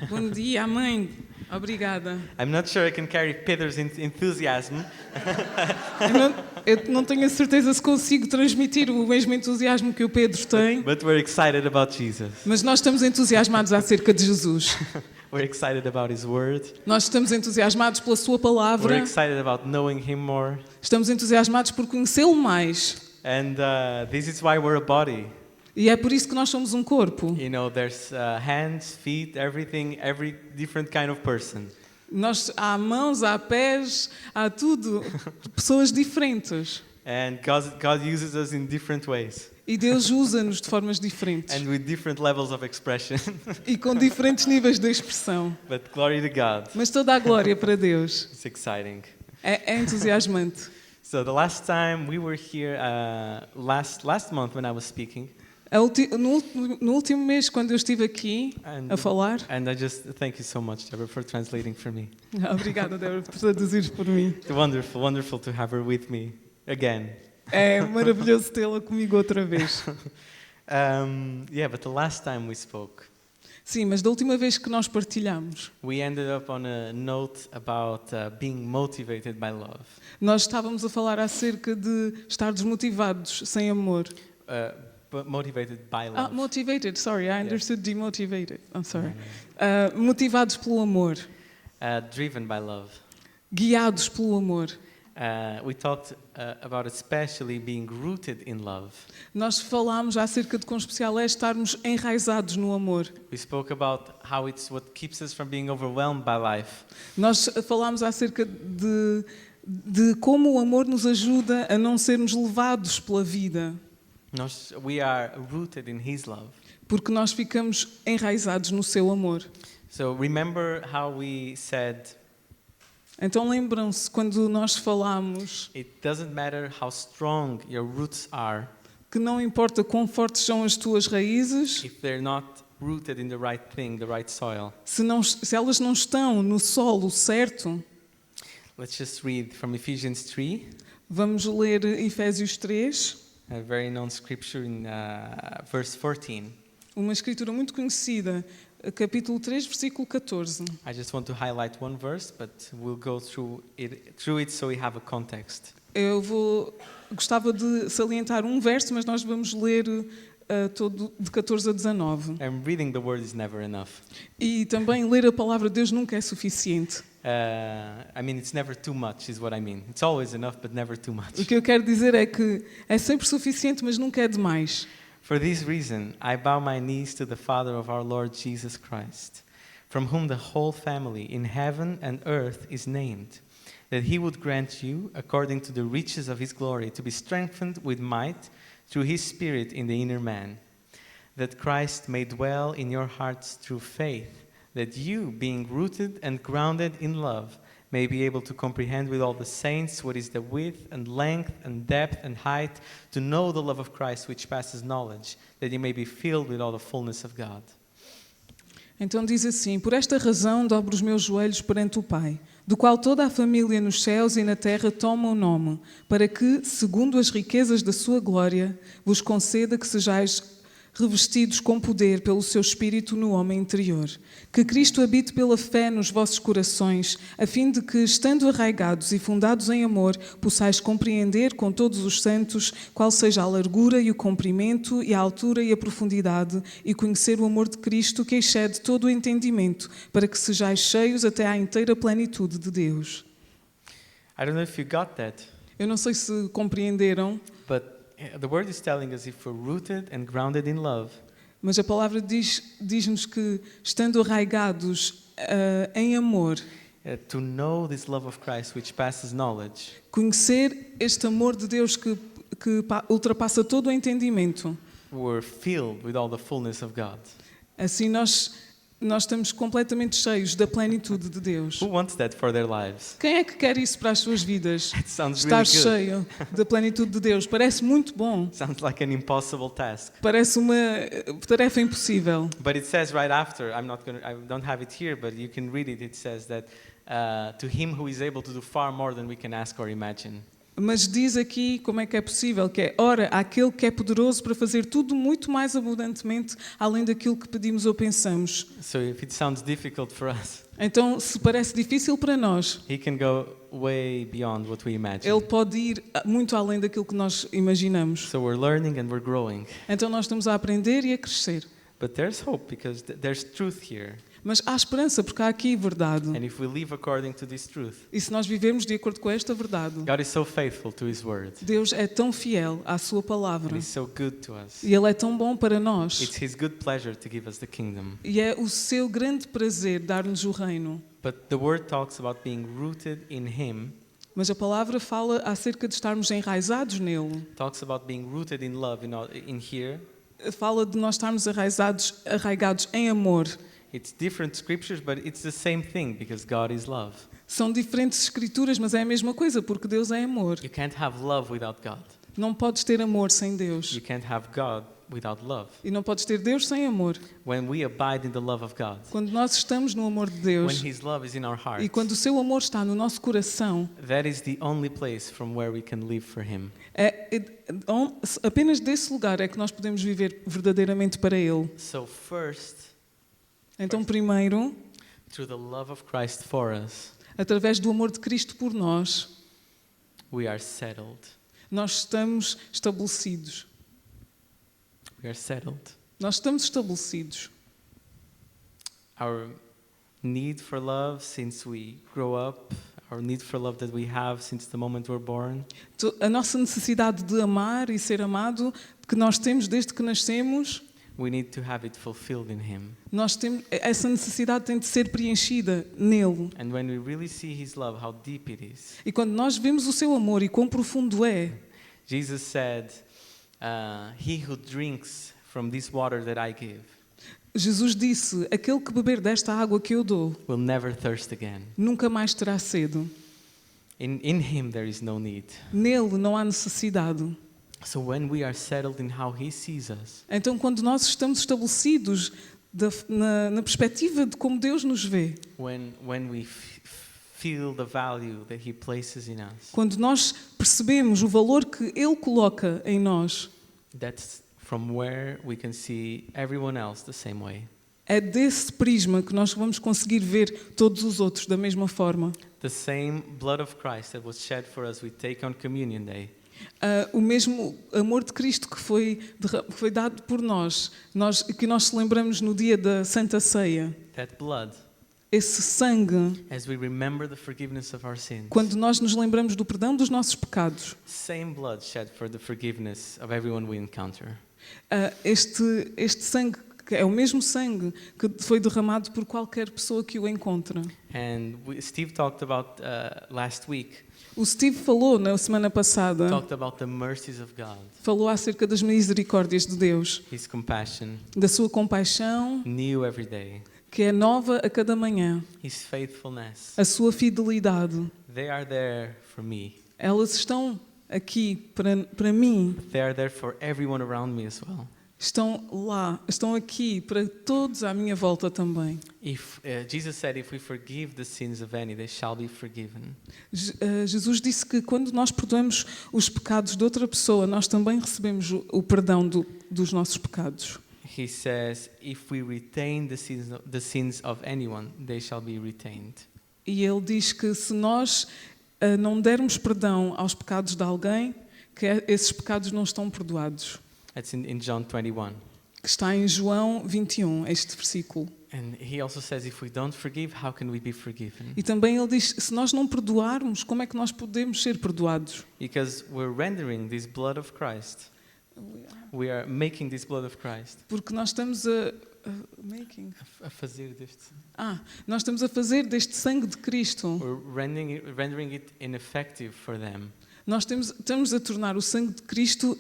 Bom dia, mãe. Obrigada. I'm not sure I can carry Peter's enthusiasm, Eu não tenho a certeza se consigo transmitir o mesmo entusiasmo que o Pedro tem, but we're excited about Jesus. mas nós estamos entusiasmados acerca de Jesus. We're excited about His Word. Nós estamos entusiasmados pela sua We're palavra, excited about knowing Him more. estamos entusiasmados por conhecê-lo mais. And this is why we're a body. E é por isso que nós somos um corpo. You know, there's hands, feet, everything, every different kind of person. Há mãos, há pés, há tudo. Pessoas diferentes. And God uses us in different ways E Deus usa-nos de formas diferentes. and with different levels of expression. E com diferentes níveis de expressão. But glory to God. Mas toda a glória para Deus. It's exciting. É entusiasmante. So the last time we were here, last month when I was speaking, No último mês, quando eu estive aqui a falar... and I just thank you so much, Deborah, for translating for me. Obrigada, Débora, por traduzir por mim. It's wonderful to have her with me again. É maravilhoso tê-la comigo outra vez. But the last time we spoke, Sim, mas da última vez que nós partilhamos, we ended up on a note about being motivated by love. nós estávamos a falar acerca de estar desmotivados sem amor. But motivated by love. Motivated, sorry, I understood demotivated. I'm sorry. Motivados pelo amor, Driven by love. guiados pelo amor. We talked about especially being rooted in love. Nós falámos acerca de quão especial é estarmos enraizados no amor. We spoke about how it's what keeps us from being overwhelmed by life. Nós falámos acerca de como o amor nos ajuda a não sermos levados pela vida. We are rooted in His love. Porque nós ficamos enraizados no seu amor. So remember how we said, Então lembram-se quando nós falamos it doesn't matter how strong your roots are que não importa quão fortes são as tuas raízes, if they're not rooted in the right thing, the right soil. se elas não estão no solo certo. Let's just read from Ephesians 3, Vamos ler Efésios 3, a very known scripture in verse 14. uma escritura muito conhecida, capítulo 3, versículo 14. I just want to highlight one verse, but we'll go through it so we have a context. Gostava de salientar um verso, mas nós vamos ler todo de 14 a 19. And reading the word is never enough. E também ler a palavra de Deus nunca é suficiente. It's never too much is what I mean. It's always enough, but never too O much. que eu quero dizer é que é sempre suficiente, mas nunca é demais. For this reason, I bow my knees to the Father of our Lord Jesus Christ, from whom the whole family in heaven and earth is named, that He would grant you, according to the riches of His glory, to be strengthened with might through His Spirit in the inner man, that Christ may dwell in your hearts through faith, that you, being rooted and grounded in love, may be able to comprehend with all the saints what is the width and length and depth and height, to know the love of Christ which passes knowledge, that you may be filled with all the fullness of God. Então diz assim: por esta razão dobro os meus joelhos perante o Pai, do qual toda a família nos céus e na terra toma o nome, para que, segundo as riquezas da sua glória, vos conceda que sejais revestidos com poder pelo seu Espírito no homem interior. Que Cristo habite pela fé nos vossos corações, a fim de que, estando arraigados e fundados em amor, possais compreender com todos os santos qual seja a largura e o comprimento e a altura e a profundidade, e conhecer o amor de Cristo que excede todo o entendimento, para que sejais cheios até à inteira plenitude de Deus. I don't know if you got that, Eu não sei se compreenderam, but the word is telling us if we're rooted and grounded in love, mas a palavra diz-nos que, estando arraigados em amor, to know this love of Christ which passes knowledge, conhecer este amor de Deus que ultrapassa todo o entendimento, we're filled with all the fullness of God. assim nós estamos completamente cheios da plenitude de Deus. Who wants that for their lives? Quem é que quer isso para as suas vidas? It sounds Estar really good. cheio da plenitude de Deus. Parece muito bom. Sounds like an impossible task. Parece uma tarefa impossível. But it says right after, I don't have it here, but you can read it. It says that to Him who is able to do far more than we can ask or imagine. Mas diz aqui como é que é possível, que é, ora, aquele que é poderoso para fazer tudo muito mais abundantemente, além daquilo que pedimos ou pensamos. So if it sounds difficult for us, Então, se parece difícil para nós, he can go way beyond what we imagine. ele pode ir muito além daquilo que nós imaginamos. So we're learning and we're growing. Então, nós estamos a aprender e a crescer. But there's hope because there's truth here. Mas há esperança, porque há aqui verdade. And if we live according to this truth, E se nós vivemos de acordo com esta verdade, God is so faithful to His word. Deus é tão fiel à sua palavra And He's so good to us. e Ele é tão bom para nós. It's His good pleasure to give us the kingdom. E é o seu grande prazer dar-nos o reino. But the word talks about being rooted in Him, Mas a palavra fala acerca de estarmos enraizados nele. talks about being rooted in love in here. Fala de nós estarmos arraigados em amor. It's different scriptures, but it's the same thing because God is love. São diferentes escrituras, mas é a mesma coisa, porque Deus é amor. You can't have love without God. Não podes ter amor sem Deus. You can't have God without love. E não podes ter Deus sem amor. When we abide in the love of God, Quando nós estamos no amor de Deus when His love is in our e hearts, quando o seu amor está no nosso coração, that is the only place from where we can live for Him. apenas desse lugar é que nós podemos viver verdadeiramente para Ele. So first, Então, primeiro, through the love of Christ for us, através do amor de Cristo por nós, we are settled. nós estamos estabelecidos. We are settled. Nós estamos estabelecidos. Our need for love since we grow up, our need for love that we have since the moment we're born, A nossa necessidade de amar e ser amado, que nós temos desde que nascemos, we need to have it fulfilled in Him. essa necessidade tem de ser preenchida nele. And when we really see His love, how deep it is. E quando nós vemos o seu amor e quão profundo é, Jesus said, he who drinks from this water that I give Jesus disse, aquele que beber desta água que eu dou, will never thirst again. nunca mais terá sede. In Him there is no need. Nele não há necessidade. So when we are settled in how He sees us, Então, quando nós estamos estabelecidos na perspectiva de como Deus nos vê, when we feel the value that He places in us, quando nós percebemos o valor que Ele coloca em nós, that's from where we can see everyone else the same way. é desse prisma que nós vamos conseguir ver todos os outros da mesma forma. The same blood of Christ that was shed for us we take on Communion Day O mesmo amor de Cristo que foi dado por nós, que nós celebramos no dia da Santa Ceia. that blood, Esse sangue, as we remember the forgiveness of our sins, quando nós nos lembramos do perdão dos nossos pecados, same blood shed for the forgiveness of everyone we encounter. este sangue que é o mesmo sangue que foi derramado por qualquer pessoa que o encontra. And Steve talked about last week, O Steve falou na semana passada, talked about the mercies of God, falou acerca das misericórdias de Deus, His compassion, da sua compaixão, new every day, que é nova a cada manhã, His faithfulness. a sua fidelidade. They are there for me. Elas estão aqui para mim, They are there for everyone around me as well. estão lá, estão aqui para todos à minha volta também. Jesus said, if we forgive the sins of any, they shall be forgiven. Jesus disse que quando nós perdoamos os pecados de outra pessoa, nós também recebemos o perdão dos nossos pecados. He says, if we retain the sins of anyone, they shall be retained. E ele diz que se nós não dermos perdão aos pecados de alguém, que esses pecados não estão perdoados. That's in John 21. Que está em João 21, este versículo. And he also says, if we don't forgive, how can we be forgiven? E também ele diz, se nós não perdoarmos, como é que nós podemos ser perdoados? Because we're rendering this blood of Christ. We are making this blood of Christ. Porque nós estamos A fazer deste. nós estamos a fazer deste sangue de Cristo. We're rendering it ineffective for them. Nós estamos a tornar o sangue de Cristo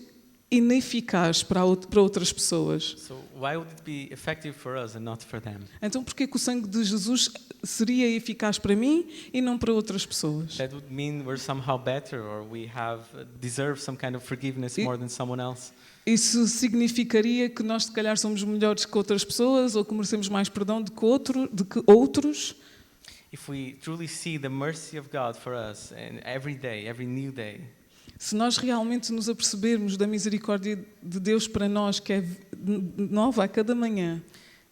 ineficaz para outras pessoas. So why would it be effective for us and not for them? Então, por que o sangue de Jesus seria eficaz para mim e não para outras pessoas? That would mean we're somehow better, or we deserve some kind of forgiveness more than someone else. Isso significaria que nós, se calhar, somos melhores que outras pessoas ou que merecemos mais perdão do que outros? If we truly see the mercy of God for us, and every day, every new day, Se nós realmente nos apercebermos da misericórdia de Deus para nós, que é nova a cada manhã,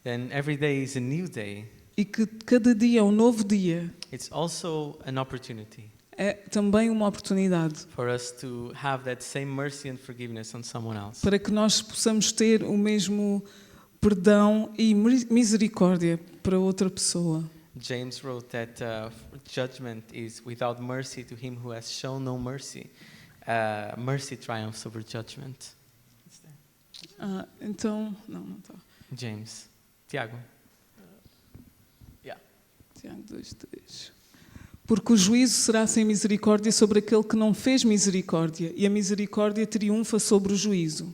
then every day is a new day. e que cada dia é um novo dia, It's also an opportunity é também uma oportunidade for us to have that same mercy and forgiveness on someone else. para que nós possamos ter o mesmo perdão e misericórdia para outra pessoa. James wrote that judgment is without mercy to him who has shown no mercy. Mercy triumphs over judgment. Então, não está. James. Tiago. Tiago 2:3. Porque o juízo será sem misericórdia sobre aquele que não fez misericórdia, e a misericórdia triunfa sobre o juízo.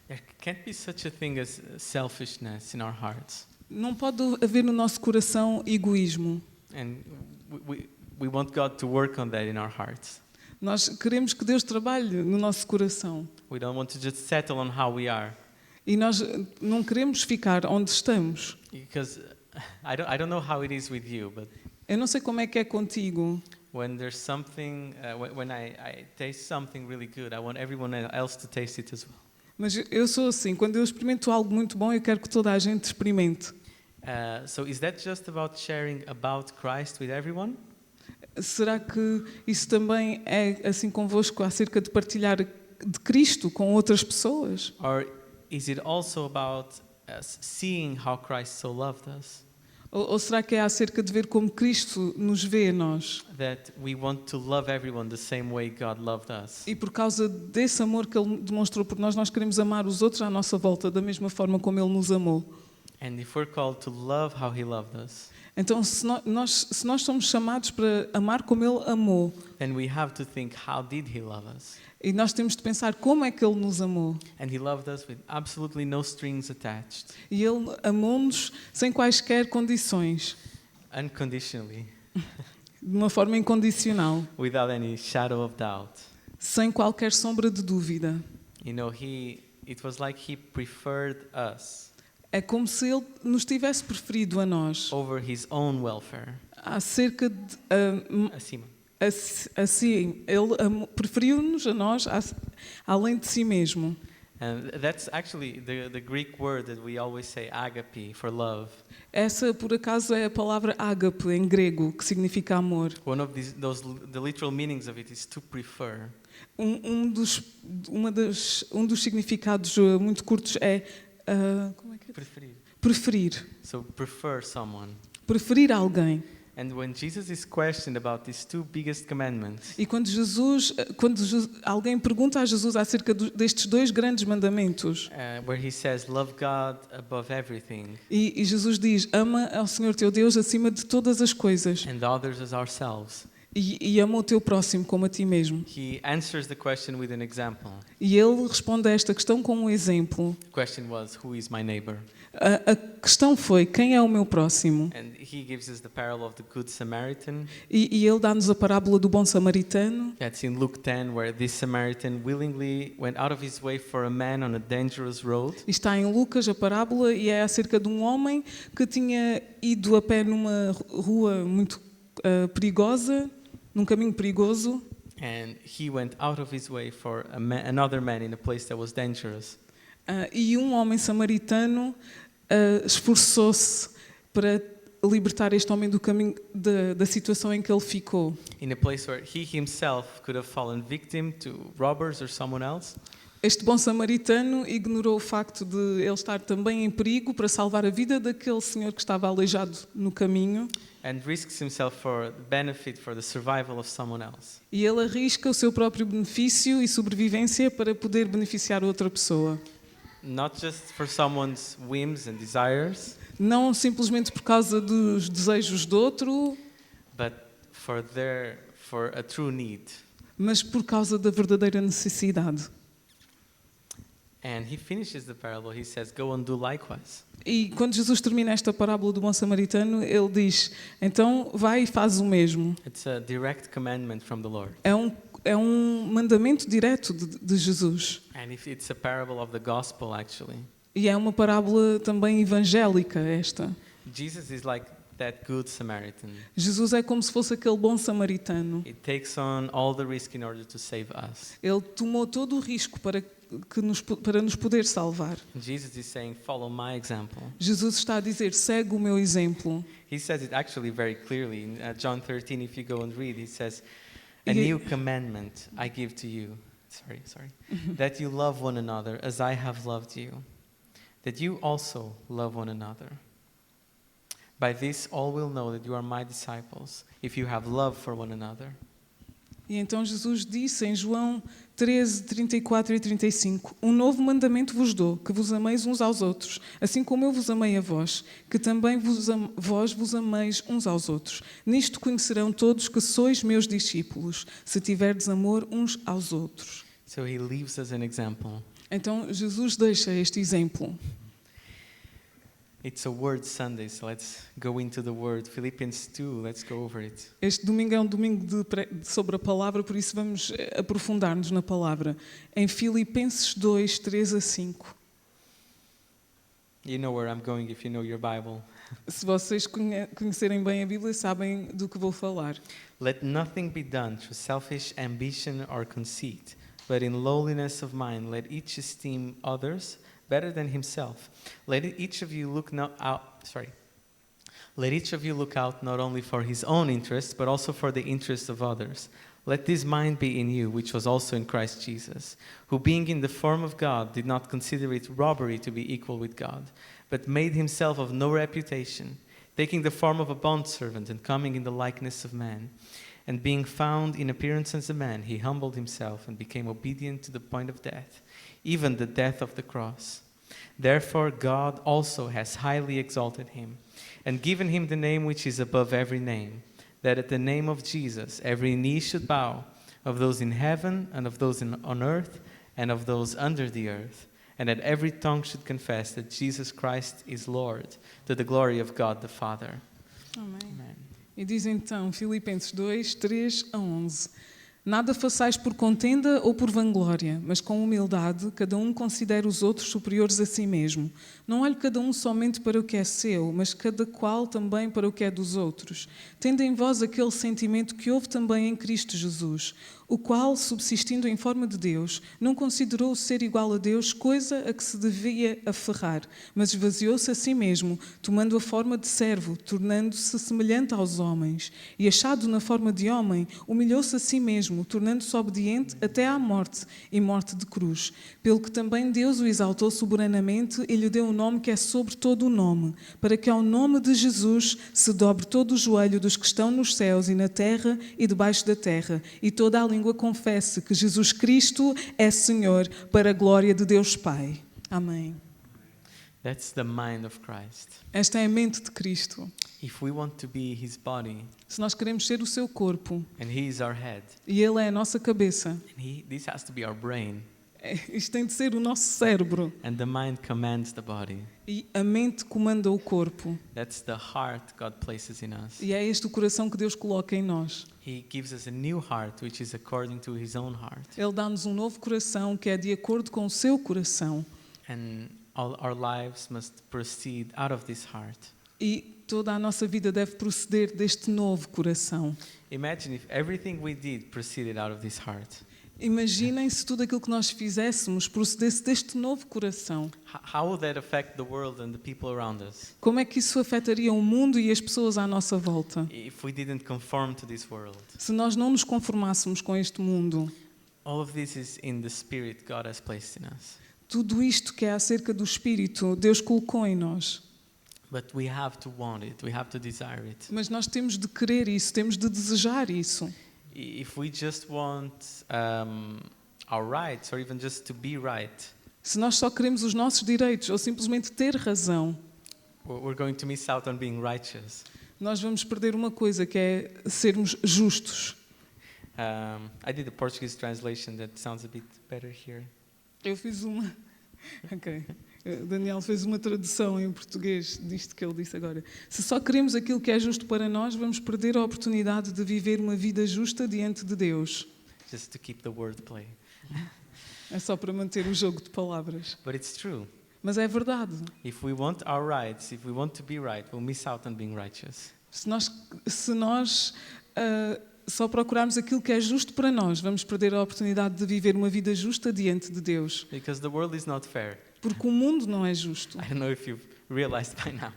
There can't be such a thing as selfishness in our hearts. Não pode haver no nosso coração egoísmo. And we want God to work on that in our hearts. Nós queremos que Deus trabalhe no nosso coração. We don't want to just settle on how we are. E nós não queremos ficar onde estamos. Because I don't know how it is with you, but Eu não sei como é que é contigo, when there's something, when I taste something really good, I want everyone else to taste it as well. mas eu sou assim. Quando eu experimento algo muito bom, eu quero que toda a gente experimente. So is that just about sharing about Christ with everyone? Será que isso também é assim convosco acerca de partilhar de Cristo com outras pessoas? Or is it also about us seeing how Christ so loved us? Ou será que é acerca de ver como Cristo nos vê a nós? That we want to love everyone the same way God loved us. E por causa desse amor que Ele demonstrou por nós, nós queremos amar os outros à nossa volta da mesma forma como Ele nos amou. And if we're called to love how He loved us, Então, se nós somos chamados para amar como Ele amou, then we have to think, how did He love us? e nós temos de pensar como é que Ele nos amou. And He loved us with absolutely no strings attached, E Ele amou-nos sem quaisquer condições, unconditionally, de uma forma incondicional, without any shadow of doubt. sem qualquer sombra de dúvida. You know, it was like He preferred us É como se Ele nos tivesse preferido a nós, over His own welfare. acerca de... Acima. Assim, Ele preferiu-nos a nós além de si mesmo. And that's actually the Greek word that we always say, agape, for love. Essa, por acaso, é a palavra ágape, em grego, que significa amor. One of the literal meanings of it is to prefer. Um dos significados muito curtos é, como é que é? Preferir. Preferir. So prefer someone. Preferir alguém. And when Jesus is questioned about these two biggest commandments, E quando alguém pergunta a Jesus acerca destes dois grandes mandamentos, where He says, love God above everything, e Jesus diz, ama ao Senhor teu Deus acima de todas as coisas, and others as ourselves, e ama o teu próximo como a ti mesmo. He answers the question with an example. E ele responde a esta questão com um exemplo. The question was, who is my neighbor? A questão foi, quem é o meu próximo? And He gives us the parable of the Good Samaritan. E ele dá-nos a parábola do bom samaritano. That's in Luke 10, where this Samaritan willingly went out of his way for a man on a dangerous road. Está em Lucas a parábola e é acerca de um homem que tinha ido a pé numa rua muito perigosa, num caminho perigoso. And he went out of his way for another man in a place that was dangerous. E um homem samaritano esforçou-se para libertar este homem do caminho da situação em que ele ficou. In a place where he himself could have fallen victim to robbers or someone else. Este bom samaritano ignorou o facto de ele estar também em perigo para salvar a vida daquele senhor que estava aleijado no caminho. And risks himself for benefit for the survival of someone else. E ele arrisca o seu próprio benefício e sobrevivência para poder beneficiar outra pessoa. Not just for someone's whims and desires, Não simplesmente por causa dos desejos do outro, but for a true need. mas por causa da verdadeira necessidade. And he finishes the parable. He says, "Go and do likewise." E quando Jesus termina esta parábola do bom samaritano, ele diz, então vai e faz o mesmo. It's a direct commandment from the Lord. É um mandamento direto de Jesus. And it's a parable of the gospel, actually. E é uma parábola também evangélica esta. Jesus is like that good Samaritan. Jesus é como se fosse aquele bom samaritano. He takes on all the risk in order to save us. Ele tomou todo o risco para nos poder salvar. Jesus is saying, follow my example. Jesus está a dizer, segue o meu exemplo. He says it actually very clearly. In John 13, if you go and read, he says, a He- new commandment I give to you. Sorry. That you love one another as I have loved you. That you also love one another. By this all will know that you are my disciples, if you have love for one another. E então Jesus disse em João 13, 34 e 35, um novo mandamento vos dou, que vos ameis uns aos outros, assim como eu vos amei a vós, que também vós vos ameis uns aos outros. Nisto conhecerão todos que sois meus discípulos, se tiverdes amor uns aos outros. So he leaves us an example. Então Jesus deixa este exemplo. It's a word Sunday, so let's go into the word. Philippians 2, let's go over it. Este domingo é um domingo sobre a palavra, por isso vamos aprofundar-nos na palavra. Em Filipenses 2, 3 a 5. You know where I'm going if you know your Bible. Se vocês conhecerem bem a Bíblia, sabem do que vou falar. Let nothing be done through selfish ambition or conceit, but in lowliness of mind let each esteem others better than himself. Let each of you look out not only for his own interests, but also for the interests of others. Let this mind be in you, which was also in Christ Jesus, who being in the form of God did not consider it robbery to be equal with God, but made himself of no reputation, taking the form of a bondservant and coming in the likeness of man. And being found in appearance as a man, he humbled himself and became obedient to the point of death, even the death of the cross. Therefore God also has highly exalted him, and given him the name which is above every name, that at the name of Jesus every knee should bow, of those in heaven and of those on earth and of those under the earth, and that every tongue should confess that Jesus Christ is Lord, to the glory of God the Father. Amém. Amen. E diz então, Filipenses 2, 3 a 11. Nada façais por contenda ou por vanglória, mas com humildade, cada um considere os outros superiores a si mesmo. Não olhe cada um somente para o que é seu, mas cada qual também para o que é dos outros. Tende em vós aquele sentimento que houve também em Cristo Jesus, o qual, subsistindo em forma de Deus, não considerou ser igual a Deus coisa a que se devia aferrar, mas esvaziou-se a si mesmo, tomando a forma de servo, tornando-se semelhante aos homens. E achado na forma de homem, humilhou-se a si mesmo, tornando-se obediente até à morte, e morte de cruz. Pelo que também Deus o exaltou soberanamente e lhe deu um nome que é sobre todo o nome, para que ao nome de Jesus se dobre todo o joelho dos que estão nos céus e na terra e debaixo da terra, e toda a língua confesse que Jesus Cristo é Senhor, para a glória de Deus Pai. Amém. That's the mind of Christ. Esta é a mente de Cristo. If we want to be his body, Se nós queremos ser o seu corpo, and he is our head, e Ele é a nossa cabeça, and this has to be our brain, isto tem de ser o nosso cérebro, and the mind commands the body. e a mente comanda o corpo. That's the heart God places in us. E é este o coração que Deus coloca em nós. He gives us a new heart, which is according to his own heart. Ele dá-nos um novo coração que é de acordo com o seu coração. And all our lives must proceed out of this heart. E toda a nossa vida deve proceder deste novo coração. Imagine if everything we did proceeded out of this heart. Imaginem se tudo aquilo que nós fizéssemos procedesse deste novo coração. How would that affect the world and the people around us? Como é que isso afetaria o mundo e as pessoas à nossa volta? If we didn't conform to this world. Se nós não nos conformássemos com este mundo. All of this is in the spirit God has placed in us. Tudo isto que é acerca do Espírito, Deus colocou em nós. But we have to want it. We have to desire it. Mas nós temos de querer isso, temos de desejar isso. If we just want our rights, or even just to be right, Se nós só queremos os nossos direitos ou simplesmente ter razão, we're going to miss out on being righteous. nós vamos perder uma coisa que é sermos justos. I did a Portuguese translation that sounds a bit better here. Eu fiz uma. Ok. Daniel fez uma tradução em português disto que ele disse agora. Se só queremos aquilo que é justo para nós, vamos perder a oportunidade de viver uma vida justa diante de Deus. Just to keep the wordplay. É só para manter o jogo de palavras. But it's true. Mas é verdade. If we want our rights, if we want to be right, we'll miss out on being righteous. Se nós só procurarmos aquilo que é justo para nós, vamos perder a oportunidade de viver uma vida justa diante de Deus. Because the world is not fair. Porque o mundo não é justo. I don't know if you've realized by now.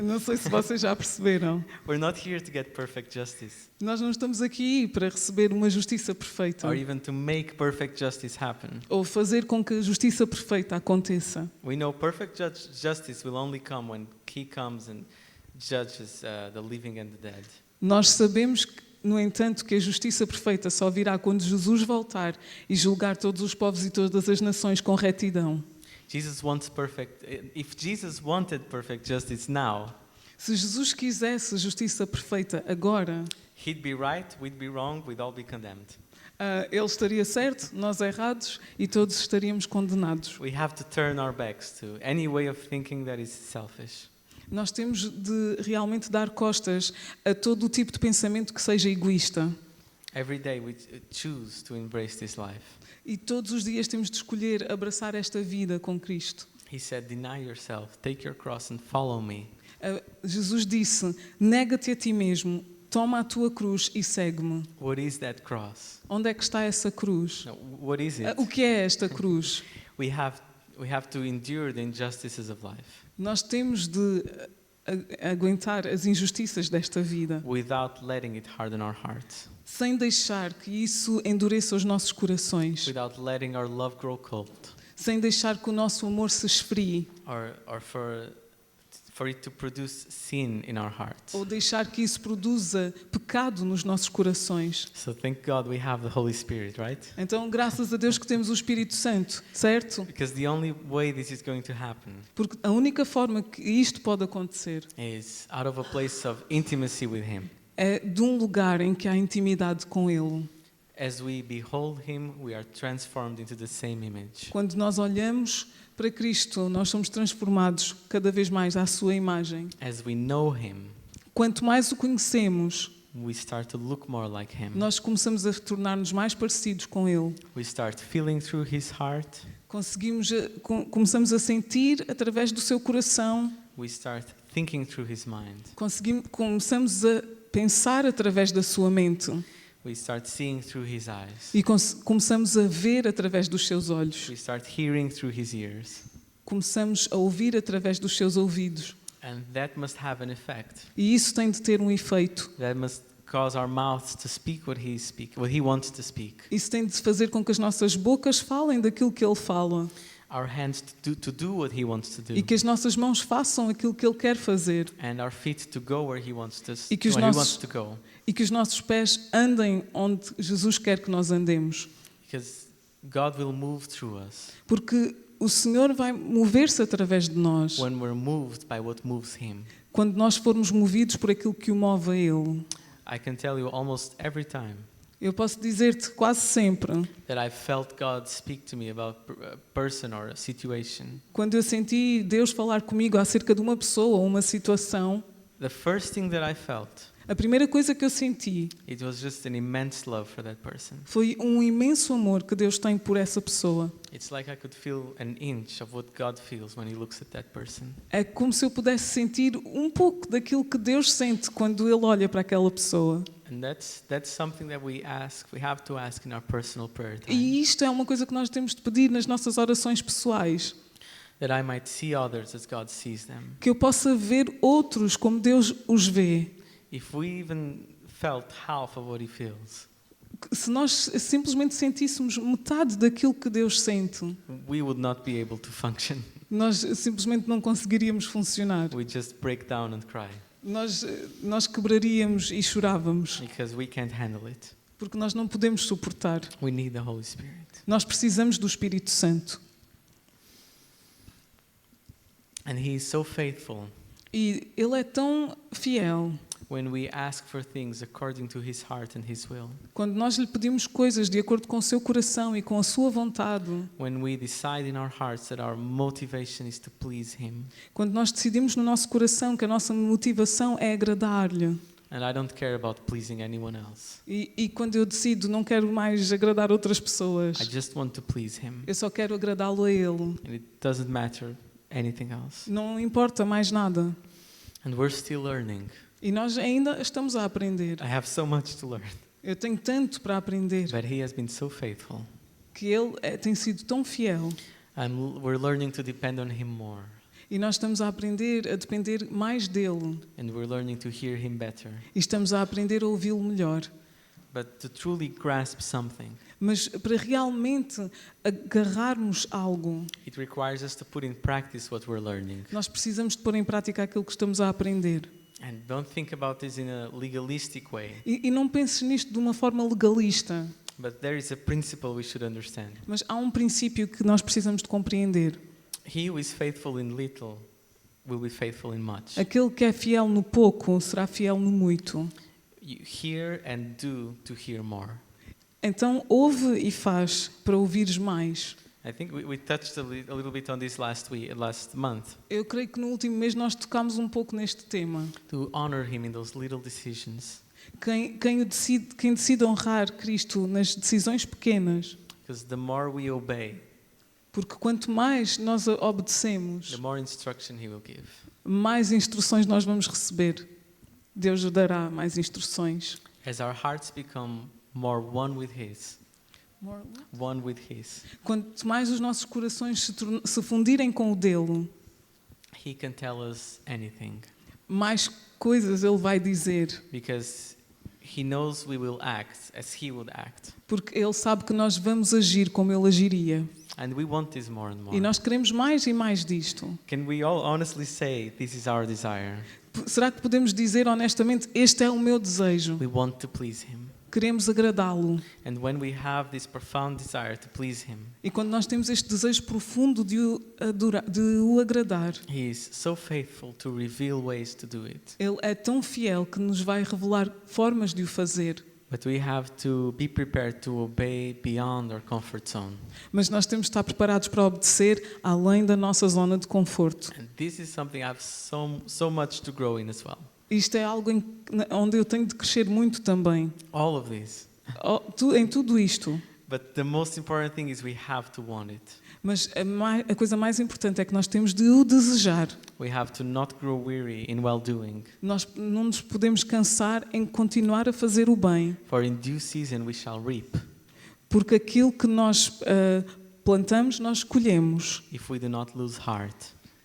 Não sei se vocês já perceberam. We're not here to get perfect justice Nós não estamos aqui para receber uma justiça perfeita or even to make perfect justice happen. ou fazer com que a justiça perfeita aconteça. We know perfect justice will only come when He comes and judges the living and the dead. Nós sabemos, no entanto, que a justiça perfeita só virá quando Jesus voltar e julgar todos os povos e todas as nações com retidão. Jesus wants if Jesus wanted perfect justice now, Se Jesus quisesse justiça perfeita agora, He'd be right, we'd be wrong, we'd all be condemned. Ele estaria certo, nós errados e todos estaríamos condenados. We have to turn our backs to any way of thinking that is selfish. Nós temos de realmente dar costas a todo o tipo de pensamento que seja egoísta. Every day we choose to embrace this life. E todos os dias temos de escolher abraçar esta vida com Cristo. He said, deny yourself, take your cross and follow me. Jesus disse, nega-te a ti mesmo, toma a tua cruz e segue-me. What is that cross? Onde é que está essa cruz? No, what is it? O que é esta cruz? We have to endure the injustices of life Nós temos de aguentar as injustiças desta vida, without letting it harden our hearts, sem deixar que isso endureça os nossos corações, without letting our love grow cold, sem deixar que o nosso amor se esfrie, or for it to produce sin in our hearts. ou deixar que isso produza pecado nos nossos corações. So thank God we have the Holy Spirit, right? Então, graças a Deus que temos o Espírito Santo, certo? Because the only way this is going to happen Porque a única forma que isto pode acontecer is out of a place of intimacy with Him. é de um lugar em que há intimidade com Ele. As we behold Him, we are transformed into the same image. Quando nós olhamos para Cristo, nós somos transformados cada vez mais à sua imagem. As we know Him, Quanto mais o conhecemos, we start to look more like Him. nós começamos a tornar-nos mais parecidos com Ele. We start feeling through His heart. Começamos a sentir através do seu coração. We start thinking through His mind. Começamos a pensar através da sua mente. We start seeing through His eyes. E começamos a ver através dos seus olhos. We start hearing through His ears. Começamos a ouvir através dos seus ouvidos. And that must have an effect. E isso tem de ter um efeito. That must cause our mouths to speak what He wants to speak. Isso tem de fazer com que as nossas bocas falem daquilo que Ele fala. Our hands to do what He wants to do. E que as nossas mãos façam aquilo que Ele quer fazer. And our feet to go where He wants to, E que os where He nossos- wants to go. E que os nossos pés andem onde Jesus quer que nós andemos. Because God will move through us Porque o Senhor vai mover-se através de nós. when we're moved by what moves Him. Quando nós formos movidos por aquilo que o move a Ele. I can tell you almost every time Eu posso dizer-te quase sempre, that I've felt God speak to me about a person or a situation. quando eu senti Deus falar comigo acerca de uma pessoa ou uma situação, The first thing that I felt, a primeira coisa que eu senti it was just an immense love for that person. foi um imenso amor que Deus tem por essa pessoa. It's like I could feel an inch of what God feels when He looks at that person. É como se eu pudesse sentir um pouco daquilo que Deus sente quando Ele olha para aquela pessoa. And that's something that we have to ask in our personal prayer time. E isto é uma coisa que nós temos de pedir nas nossas orações pessoais. That I might see others as God sees them. Que eu possa ver outros como Deus os vê. If we even felt half of what He feels, Se nós simplesmente sentíssemos metade daquilo que Deus sente, we would not be able to function. nós simplesmente não conseguiríamos funcionar. We just break down and cry Nós quebraríamos e chorávamos, because we can't handle it. porque nós não podemos suportar. We need the Holy Spirit. Nós precisamos do Espírito Santo. And He is so faithful E Ele é tão fiel. when we ask for things according to His heart and His will. Quando nós lhe pedimos coisas de acordo com o seu coração e com a sua vontade. When we decide in our hearts that our motivation is to please Him. Quando nós decidimos no nosso coração que a nossa motivação é agradar-lhe. And I don't care about pleasing anyone else. E quando eu decido não quero mais agradar outras pessoas. I just want to please Him. Eu só quero agradá-lo a Ele. And it doesn't matter anything else. Não importa mais nada. And we're still learning. E nós ainda estamos a aprender. I have so much to learn. Eu tenho tanto para aprender, But He has been so faithful. que Ele tem sido tão fiel. And we're learning to depend on Him more. E nós estamos a aprender a depender mais dele. And we're learning to hear Him better. E estamos a aprender a ouvi-lo melhor. But to truly grasp something, Mas para realmente agarrarmos algo, it requires us to put in practice what we're learning. nós precisamos de pôr em prática aquilo que estamos a aprender. And don't think about this in a legalistic way. E não penses nisto de uma forma legalista. But there is a principle we should understand. Mas há um princípio que nós precisamos de compreender. He who is faithful in little will be faithful in much. Aquele que é fiel no pouco será fiel no muito. You hear and do to hear more. Então ouve e faz para ouvires mais. I think we touched a little bit on this last month. Eu creio que no último mês nós tocámos um pouco neste tema. To honor Him in those little decisions. Quem decide honrar Cristo nas decisões pequenas, Because the more we obey, porque quanto mais nós obedecemos, the more instruction He will give. mais instruções nós vamos receber. Deus dará mais instruções. As our hearts become more one with His, Quanto mais os nossos corações se fundirem com o dele, He can tell us anything. mais coisas Ele vai dizer. Because He knows we will act as He would act. Porque Ele sabe que nós vamos agir como Ele agiria. And we want this more and more. E nós queremos mais e mais disto. Can we all honestly say this is our desire? Será que podemos dizer honestamente, este é o meu desejo? We want to please Him. Queremos agradá-lo. And when we have this profound desire to please Him, E quando nós temos este desejo profundo de o agradar, He is so faithful to reveal ways to do it. Ele é tão fiel que nos vai revelar formas de o fazer. But we have to be prepared to obey beyond our comfort zone. Mas nós temos de estar preparados para obedecer além da nossa zona de conforto. And this is something I have so much to grow in as well. Isto é algo onde eu tenho de crescer muito também. All of this. Em tudo isto. But the most important thing is we have to want it. Mas a coisa mais importante é que nós temos de o desejar. We have to not grow weary in well-doing. Nós não nos podemos cansar em continuar a fazer o bem. For in due season we shall reap. Porque aquilo que nós plantamos, nós colhemos. If we do not lose heart.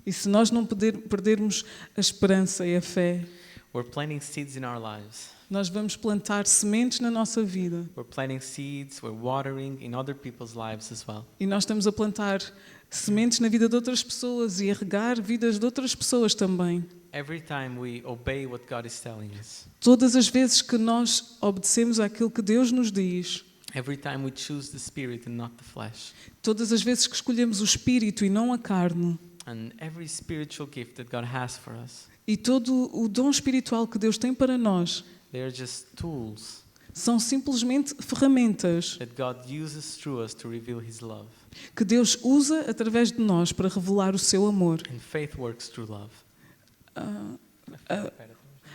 E se nós não perdermos a esperança e a fé, we're planting seeds in our lives. Nós vamos plantar sementes na nossa vida. We're planting seeds, we're watering in other people's lives as well. E nós estamos a plantar sementes na vida de outras pessoas e a regar vidas de outras pessoas também. Every time we obey what God is telling us. Todas as vezes que nós obedecemos àquilo que Deus nos diz. Every time we choose the spirit and not the flesh. Todas as vezes que escolhemos o espírito e não a carne. And every spiritual gift that God has for us. E todo o dom espiritual que Deus tem para nós. They are just tools. São simplesmente ferramentas That God uses through us to reveal His love. Que Deus usa através de nós para revelar o seu amor. And faith works through love.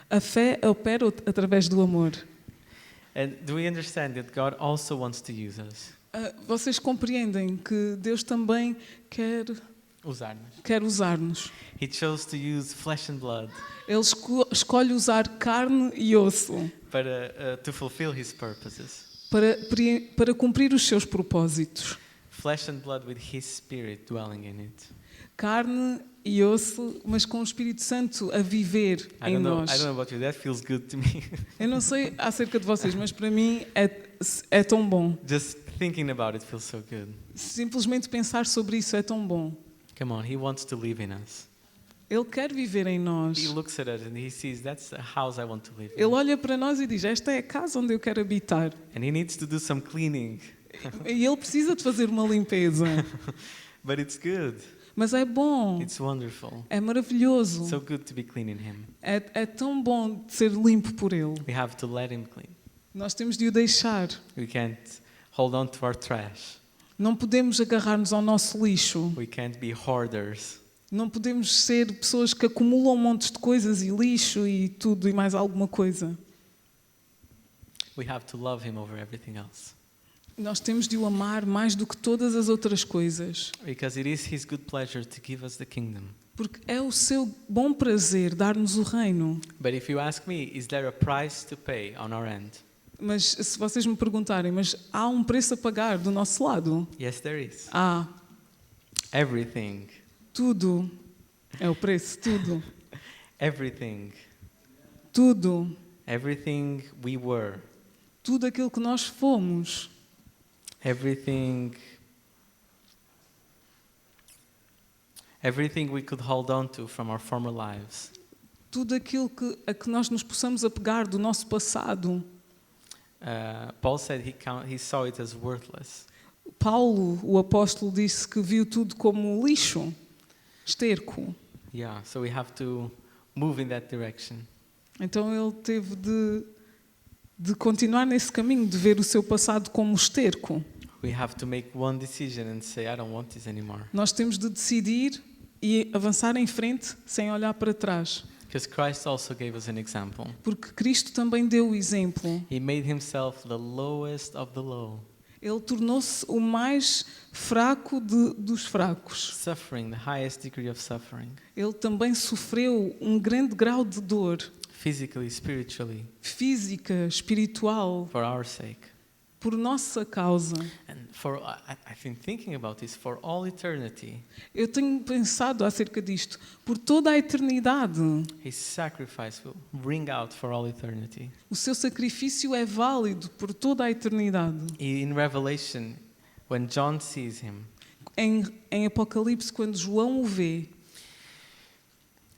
A fé opera através do amor. And do we understand that God also wants to use us? Vocês compreendem que Deus também quer usar-nos. He chose to use flesh and blood. Ele escolhe usar carne e osso But to fulfill His purposes. para cumprir os seus propósitos. Flesh and blood with His Spirit dwelling in it. Carne e osso, mas com o Espírito Santo a viver em nós. I don't know about you, that feels good to me. Eu não sei acerca de vocês, mas para mim é tão bom. Just thinking about it feels so good. Simplesmente pensar sobre isso é tão bom. Come on, He wants to live in us. Ele quer viver em nós. He looks at us and He sees that's a house I want to live in. Ele olha para nós e diz: esta é a casa onde eu quero habitar. And He needs to do some cleaning. E ele precisa de fazer uma limpeza. But it's good. Mas é bom. It's wonderful. É maravilhoso. So good to be clean in Him. É tão bom de ser limpo por Ele. We have to let Him clean. Nós temos de o deixar. We can't hold on to our trash. Não podemos agarrar-nos ao nosso lixo. We can't be hoarders. Não podemos ser pessoas que acumulam montes de coisas e lixo e tudo e mais alguma coisa. We have to love Him over everything else. Nós temos de o amar mais do que todas as outras coisas, because it is His good pleasure to give us the kingdom. porque é o seu bom prazer dar-nos o reino. But if you ask me, is there a price to pay on our end? Mas se vocês me perguntarem, mas há um preço a pagar do nosso lado? Yes, there is. Há. Everything. Tudo é o preço, tudo. Everything. Tudo. Everything we were. Tudo aquilo que nós fomos. Everything we could hold on to from our former lives. Tudo aquilo a que nós nos possamos apegar do nosso passado. Paul said he saw it as worthless. Paulo, o apóstolo, disse que viu tudo como lixo, esterco. Yeah, so we have to move in that direction. Então ele teve de continuar nesse caminho, de ver o seu passado como esterco. We have to make one decision and say, I don't want this anymore. Nós temos de decidir e avançar em frente sem olhar para trás. Because Christ also gave us an example. Porque Cristo também deu o exemplo. He made himself the lowest of the low. Ele tornou-se o mais fraco dos fracos. Suffering, the highest degree of suffering. Ele também sofreu um grande grau de dor. Physically, spiritually. Física, espiritual. For our sake. Por nossa causa. And I've been thinking about this for all eternity. Eu tenho pensado acerca disto. Por toda a eternidade. His sacrifice will ring out for all eternity. O seu sacrifício é válido por toda a eternidade. In Revelation, when John sees him, Em Apocalipse, quando João o vê,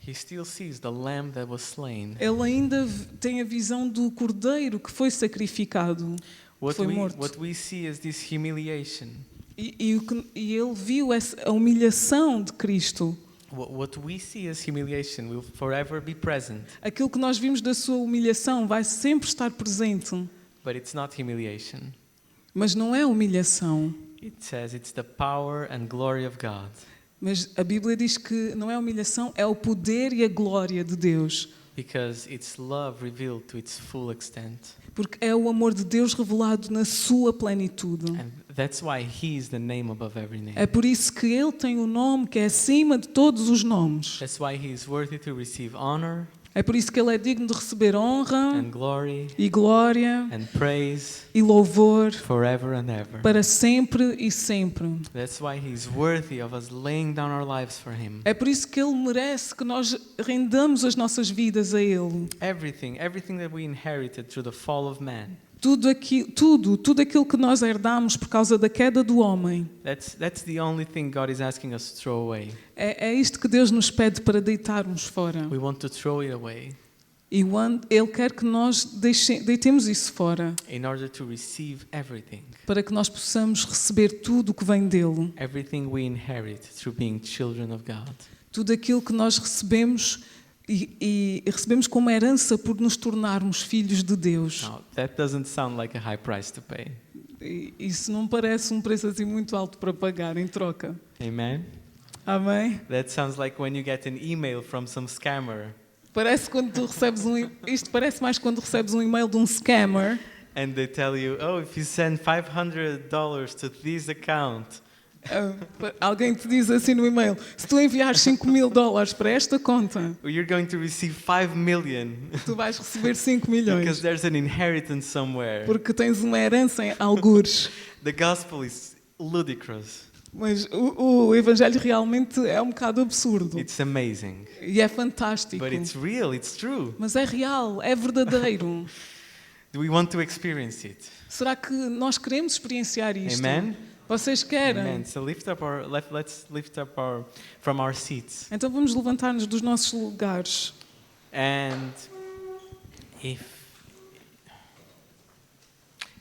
he still sees the lamb that was slain. ele ainda tem a visão do cordeiro que foi sacrificado, que foi morto. What we see is this humiliation. E ele viu a humilhação de Cristo. What we see as humiliation will forever be present. Aquilo que nós vimos da sua humilhação vai sempre estar presente. But it's not humiliation. Mas não é humilhação. It says it's the power and glory of God. Mas a Bíblia diz que não é humilhação, é o poder e a glória de Deus. Because it's love revealed to its full extent. Porque é o amor de Deus revelado na sua plenitude. And that's why he is the name above every name. É por isso que ele tem o nome que é acima de todos os nomes. That's why he is worthy to receive honor. É por isso que ele é digno de receber honra And glory e glória and praise e louvor forever and ever. para sempre e sempre. That's why he's worthy of us laying down our lives for him. É por isso que ele merece que nós rendamos as nossas vidas a ele. Everything that we inherited through the fall of man. Tudo aquilo que nós herdamos por causa da queda do homem. That's the only thing God is asking us to throw away. É isto que Deus nos pede para deitarmos fora. We want to throw it away E Ele quer que nós deitemos isso fora, in order to receive everything. para que nós possamos receber tudo o que vem dele. Everything we inherit through being children of God. Tudo aquilo que nós recebemos e recebemos como herança por nos tornarmos filhos de Deus. Now, that doesn't sound like a high price to pay. E isso não parece um preço assim muito alto para pagar em troca. Amen? Amém? That sounds like when you get an email from some scammer Parece quando tu recebes isto parece mais quando recebes um e-mail de um scammer. and they tell you, oh, if you send $500 to this account, Alguém te diz assim no e-mail: se tu enviares $5.000 para esta conta, you're going to receive 5 million tu vais receber 5 milhões. because there's an inheritance somewhere. Porque tens uma herança em algures. The gospel is ludicrous. Mas o evangelho realmente é um bocado absurdo. It's amazing. E é fantástico. But it's real, it's true. Mas é real, é verdadeiro. Do we want to experience it? Será que nós queremos experienciar isto? Amen? Vocês querem? Amen. So let's lift up from our seats. Então vamos levantar-nos dos nossos lugares. And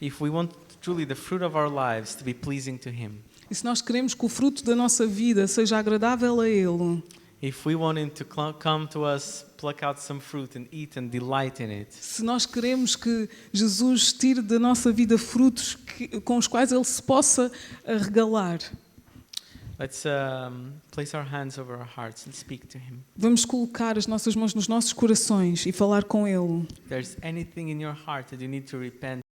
if we want truly the fruit of our lives to be pleasing to him, E se nós queremos que o fruto da nossa vida seja agradável a Ele, if we want him to come to us, pluck out some fruit and eat and delight in it, se nós queremos que Jesus tire da nossa vida frutos com os quais Ele se possa regalar, let's place our hands over our hearts and speak to him. vamos colocar as nossas mãos nos nossos corações e falar com Ele. If there's anything in your heart that you need to repent